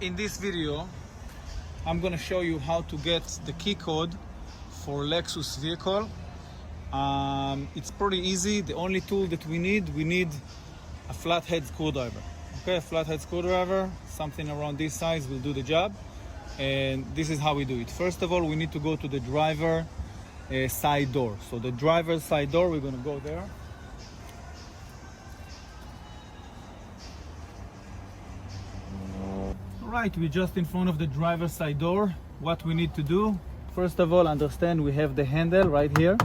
In this video, I'm gonna show you how to get the key code for Lexus vehicle. It's pretty easy. The only tool that we need a flathead screwdriver. Okay, a flathead screwdriver, something around this size will do the job. And this is how we do it. First of all, we need to go to the driver side door. So the driver's side door, we're gonna go there. Right, we're just in front of the driver's side door. What we need to do, first of all, understand we have the handle right here,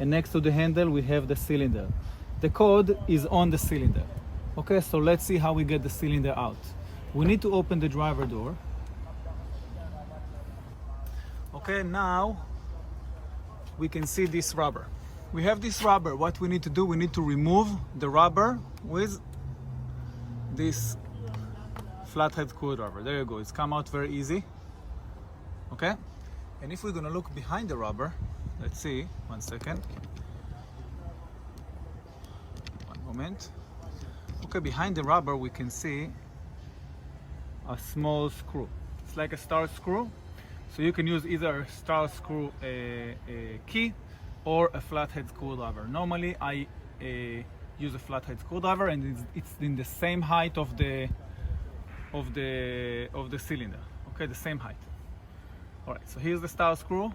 and next to the handle we have the cylinder. The code is on the cylinder. Okay, so let's see how we get the cylinder out. We need to open the driver door. Okay, now we can see this rubber. We have this rubber. What we need to do, we need to remove the rubber with this flathead screwdriver. There you go. It's come out very easy. Okay, and if we're gonna look behind the rubber, let's see. 1 second. One moment. Okay, behind the rubber we can see a small screw. It's like a star screw. So you can use either a star screw key or a flathead screwdriver. Normally I use a flathead screwdriver, and it's in the same height of the cylinder. Okay, the same height. All right, so here's the star screw.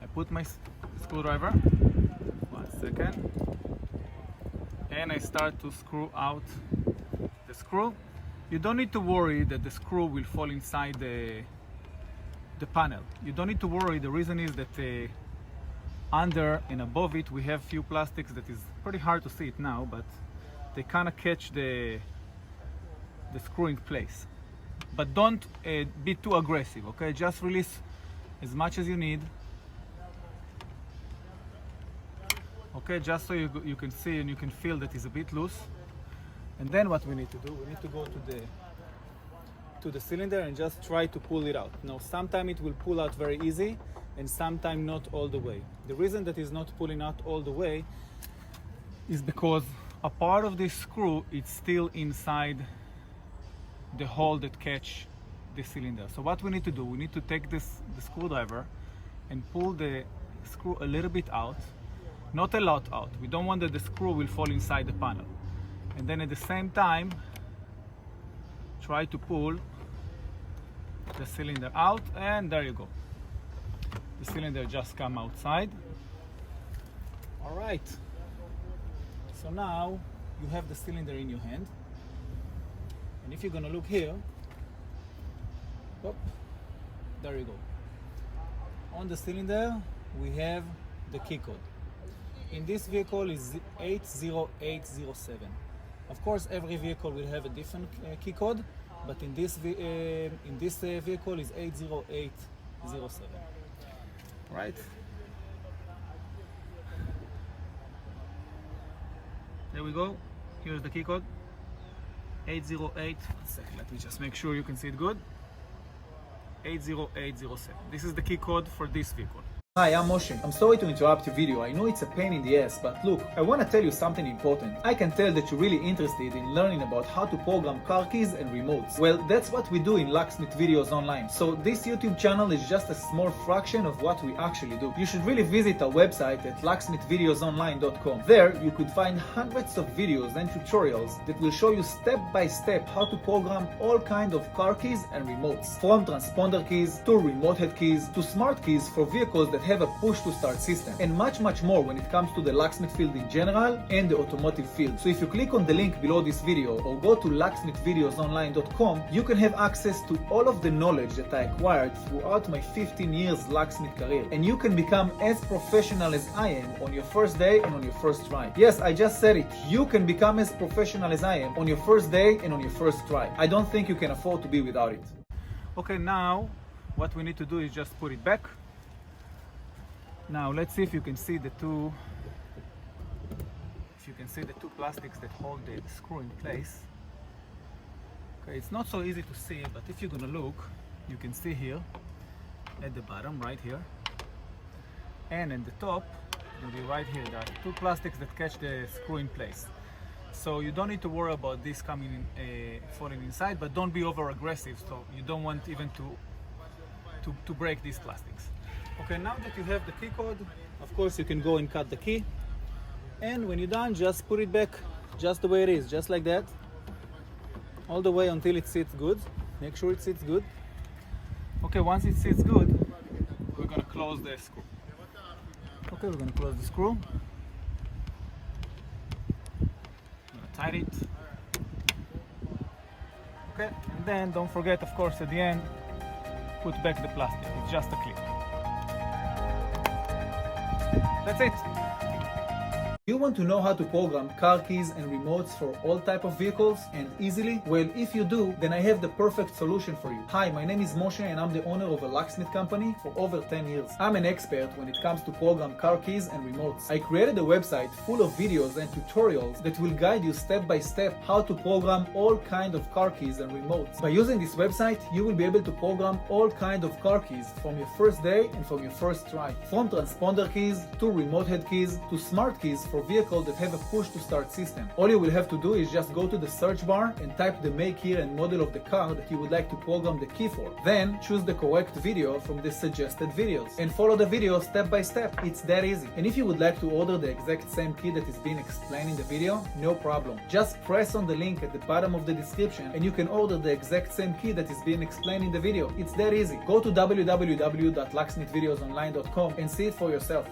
I put my screwdriver. 1 second. And I start to screw out the screw. You don't need to worry that the screw will fall inside the panel. You don't need to worry. The reason is that under and above it we have few plastics that is pretty hard to see it now, but they kind of catch the screw in place. But don't be too aggressive, okay? Just release as much as you need. Okay, just so you can see and you can feel that it's a bit loose. And then what we need to do, we need to go to the cylinder and just try to pull it out. Now, sometimes it will pull out very easy, and sometimes not all the way. The reason that it's not pulling out all the way is because a part of this screw is still inside the hole that catch the cylinder. So what we need to do, we need to take the screwdriver and pull the screw a little bit out, not a lot out. We don't want that the screw will fall inside the panel. And then at the same time, try to pull the cylinder out, and there you go. The cylinder just come outside. All right. So now you have the cylinder in your hand. And if you're gonna look here, there you go. On the cylinder, we have the key code. In this vehicle is 80807. Of course, every vehicle will have a different key code, but in this vehicle is 80807. Right? There we go. Here's the key code. 808. 1 second, let me just make sure you can see it good. 80807. This is the key code for this vehicle. Hi, I'm Moshe. I'm sorry to interrupt your video. I know it's a pain in the ass, but look, I want to tell you something important. I can tell that you're really interested in learning about how to program car keys and remotes. Well, that's what we do in Locksmith Videos Online. So this YouTube channel is just a small fraction of what we actually do. You should really visit our website at locksmithvideosonline.com. There, you could find hundreds of videos and tutorials that will show you step by step how to program all kinds of car keys and remotes. From transponder keys to remote head keys to smart keys for vehicles that have a push to start system, and much more when it comes to the locksmith field in general and the automotive field. So if you click on the link below this video or go to locksmithvideosonline.com, you can have access to all of the knowledge that I acquired throughout my 15 years locksmith career, and you can become as professional as I am on your first day and on your first try. Yes, I just said it. You can become as professional as I am on your first day and on your first try. I don't think you can afford to be without it. Okay, now what we need to do is just put it back. Now let's see if you can see the two plastics that hold the screw in place. Okay, it's not so easy to see, but if you're gonna look, you can see here at the bottom right here, and at the top, maybe right here, there are two plastics that catch the screw in place. So you don't need to worry about this coming in, falling inside, but don't be over aggressive. So you don't want even to break these plastics. Okay, now that you have the key code, of course you can go and cut the key. And when you're done, just put it back just the way it is, just like that. All the way until it sits good. Make sure it sits good. Okay, once it sits good, we're gonna close the screw. Okay, we're gonna close the screw. Tight it. Okay, and then don't forget, of course, at the end, put back the plastic. It's just a clip. That's it. You want to know how to program car keys and remotes for all type of vehicles and easily? Well, if you do, then I have the perfect solution for you. Hi, my name is Moshe and I'm the owner of a locksmith company for over 10 years. I'm an expert when it comes to program car keys and remotes. I created a website full of videos and tutorials that will guide you step by step how to program all kind of car keys and remotes. By using this website, you will be able to program all kind of car keys from your first day and from your first try. From transponder keys to remote head keys to smart keys for vehicles that have a push to start system. All you will have to do is just go to the search bar and type the make, year and model of the car that you would like to program the key for. Then choose the correct video from the suggested videos and follow the video step by step. It's that easy. And if you would like to order the exact same key that is being explained in the video, no problem. Just press on the link at the bottom of the description and you can order the exact same key that is being explained in the video. It's that easy. Go to www.locksmithvideosonline.com and see it for yourself.